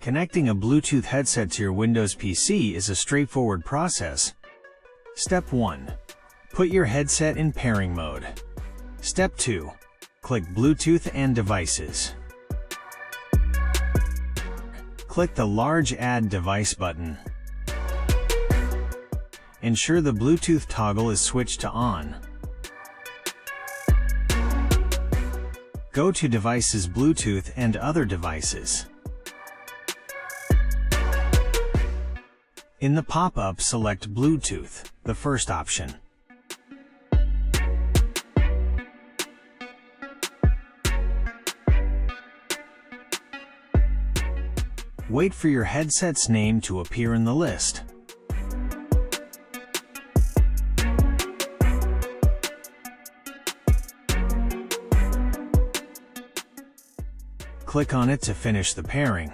Connecting a Bluetooth headset to your Windows PC is a straightforward process. Step 1. Put your headset in pairing mode. Step 2. Click Bluetooth and Devices. Click the large Add Device button. Ensure the Bluetooth toggle is switched to on. Go to Devices, Bluetooth and Other Devices. In the pop-up, select Bluetooth, the first option. Wait for your headset's name to appear in the list. Click on it to finish the pairing.